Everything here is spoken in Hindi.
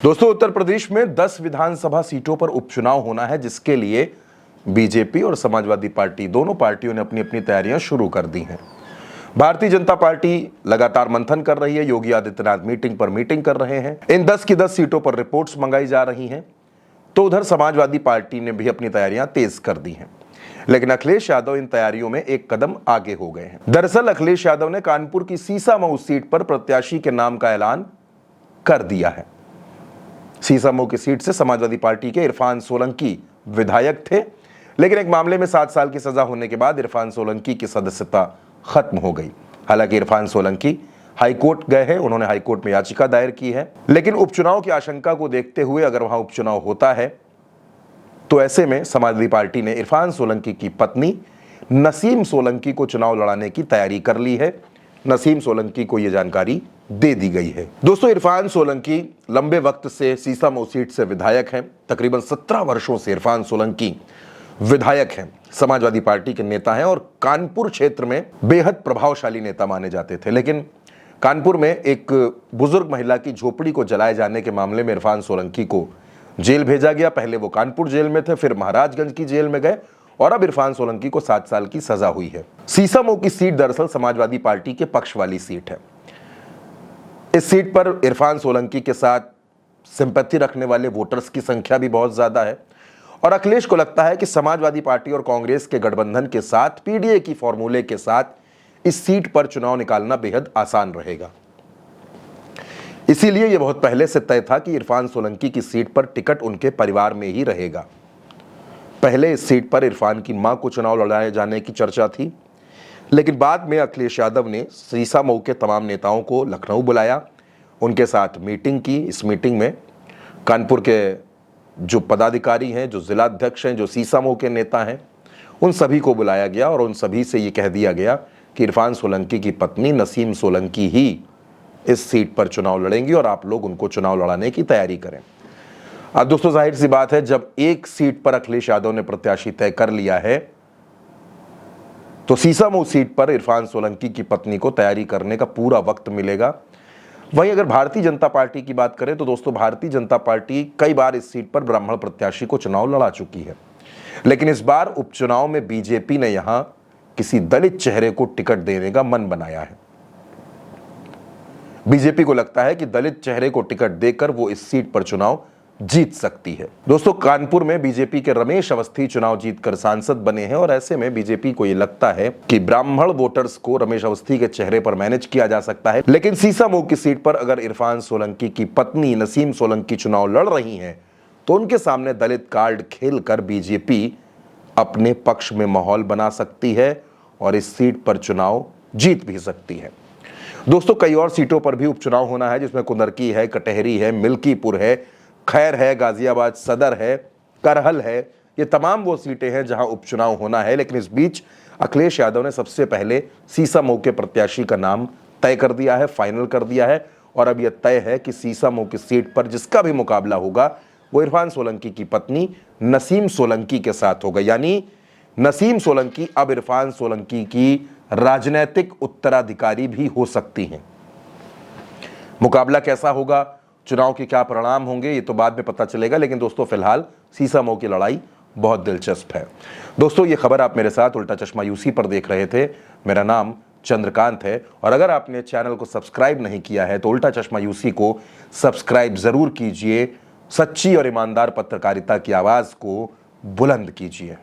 दोस्तों, उत्तर प्रदेश में 10 विधानसभा सीटों पर उपचुनाव होना है, जिसके लिए बीजेपी और समाजवादी पार्टी दोनों पार्टियों ने अपनी अपनी तैयारियां शुरू कर दी हैं। भारतीय जनता पार्टी लगातार मंथन कर रही है। योगी आदित्यनाथ मीटिंग पर मीटिंग कर रहे हैं। इन 10 की 10 सीटों पर रिपोर्ट्स मंगाई जा रही हैं। तो उधर समाजवादी पार्टी ने भी अपनी तैयारियां तेज कर दी हैं, लेकिन अखिलेश यादव इन तैयारियों में एक कदम आगे हो गए हैं। दरअसल अखिलेश यादव ने कानपुर की सीसामऊ सीट पर प्रत्याशी के नाम का ऐलान कर दिया है। सीसामऊ की सीट से समाजवादी पार्टी के इरफान सोलंकी विधायक थे, लेकिन एक मामले में 7 साल की सजा होने के बाद इरफान सोलंकी की सदस्यता खत्म हो गई। हालांकि इरफान सोलंकी हाईकोर्ट गए हैं, उन्होंने हाईकोर्ट में याचिका दायर की है, लेकिन उपचुनाव की आशंका को देखते हुए अगर वहां उपचुनाव होता है तो ऐसे में समाजवादी पार्टी ने इरफान सोलंकी की पत्नी नसीम सोलंकी को चुनाव लड़ाने की तैयारी कर ली है। नसीम सोलंकी को यह जानकारी दे दी गई है। दोस्तों, इरफान सोलंकी लंबे वक्त से सीसामऊ सीट से विधायक हैं। तकरीबन 17 वर्षों से इरफान सोलंकी विधायक हैं, समाजवादी पार्टी के नेता हैं और कानपुर क्षेत्र में बेहद प्रभावशाली नेता माने जाते थे। लेकिन कानपुर में एक बुजुर्ग महिला की झोपड़ी को जलाए जाने के मामले में इरफान सोलंकी को जेल भेजा गया। पहले वो कानपुर जेल में थे, फिर महाराजगंज की जेल में गए और अब इरफान सोलंकी को 7 साल की सजा हुई है। सीसामऊ की सीट दरअसल समाजवादी पार्टी के पक्ष वाली सीट है। इस सीट पर इरफान सोलंकी के साथ सिंपैथी रखने वाले वोटर्स की संख्या भी बहुत ज्यादा है और अखिलेश को लगता है कि समाजवादी पार्टी और कांग्रेस के गठबंधन के साथ पीडीए की फॉर्मूले के साथ इस सीट पर चुनाव निकालना बेहद आसान रहेगा। इसीलिए यह बहुत पहले से तय था कि इरफान सोलंकी की सीट पर टिकट उनके परिवार में ही रहेगा। पहले इस सीट पर इरफान की मां को चुनाव लड़ाए जाने की चर्चा थी, लेकिन बाद में अखिलेश यादव ने सीसामऊ के तमाम नेताओं को लखनऊ बुलाया, उनके साथ मीटिंग की। इस मीटिंग में कानपुर के जो पदाधिकारी हैं, जो जिलाध्यक्ष हैं, जो सीसामऊ के नेता हैं, उन सभी को बुलाया गया और उन सभी से ये कह दिया गया कि इरफान सोलंकी की पत्नी नसीम सोलंकी ही इस सीट पर चुनाव लड़ेंगी और आप लोग उनको चुनाव लड़ाने की तैयारी करें। अब दोस्तों, जाहिर सी बात है, जब एक सीट पर अखिलेश यादव ने प्रत्याशी तय कर लिया है तो सीसामऊ सीट पर इरफान सोलंकी की पत्नी को तैयारी करने का पूरा वक्त मिलेगा। वहीं अगर भारतीय जनता पार्टी की बात करें तो दोस्तों, भारतीय जनता पार्टी कई बार इस सीट पर ब्राह्मण प्रत्याशी को चुनाव लड़ा चुकी है, लेकिन इस बार उपचुनाव में बीजेपी ने यहां किसी दलित चेहरे को टिकट देने का मन बनाया है। बीजेपी को लगता है कि दलित चेहरे को टिकट देकर वो इस सीट पर चुनाव जीत सकती है। दोस्तों, कानपुर में बीजेपी के रमेश अवस्थी चुनाव जीतकर सांसद बने हैं और ऐसे में बीजेपी को यह लगता है कि ब्राह्मण वोटर्स को रमेश अवस्थी के चेहरे पर मैनेज किया जा सकता है। लेकिन सीसामऊ की सीट पर अगर इरफान सोलंकी की पत्नी नसीम सोलंकी चुनाव लड़ रही हैं तो उनके सामने दलित कार्ड खेलकर बीजेपी अपने पक्ष में माहौल बना सकती है और इस सीट पर चुनाव जीत भी सकती है। दोस्तों, कई और सीटों पर भी उपचुनाव होना है, जिसमें कुंदरकी है, कटहरी है, मिल्कीपुर है, खैर है, गाजियाबाद सदर है, करहल है। ये तमाम वो सीटें हैं जहां उपचुनाव होना है। लेकिन इस बीच अखिलेश यादव ने सबसे पहले सीसामऊ के प्रत्याशी का नाम तय कर दिया है, फाइनल कर दिया है और अब यह तय है कि सीसामऊ की सीट पर जिसका भी मुकाबला होगा वो इरफान सोलंकी की पत्नी नसीम सोलंकी के साथ होगा। यानी नसीम सोलंकी अब इरफान सोलंकी की राजनैतिक उत्तराधिकारी भी हो सकती हैं। मुकाबला कैसा होगा, चुनाव के क्या परिणाम होंगे, ये तो बाद में पता चलेगा, लेकिन दोस्तों फिलहाल सीसामऊ की लड़ाई बहुत दिलचस्प है। दोस्तों, ये खबर आप मेरे साथ उल्टा चश्मा यूसी पर देख रहे थे। मेरा नाम चंद्रकांत है और अगर आपने चैनल को सब्सक्राइब नहीं किया है तो उल्टा चश्मा यूसी को सब्सक्राइब जरूर कीजिए। सच्ची और ईमानदार पत्रकारिता की आवाज को बुलंद कीजिए।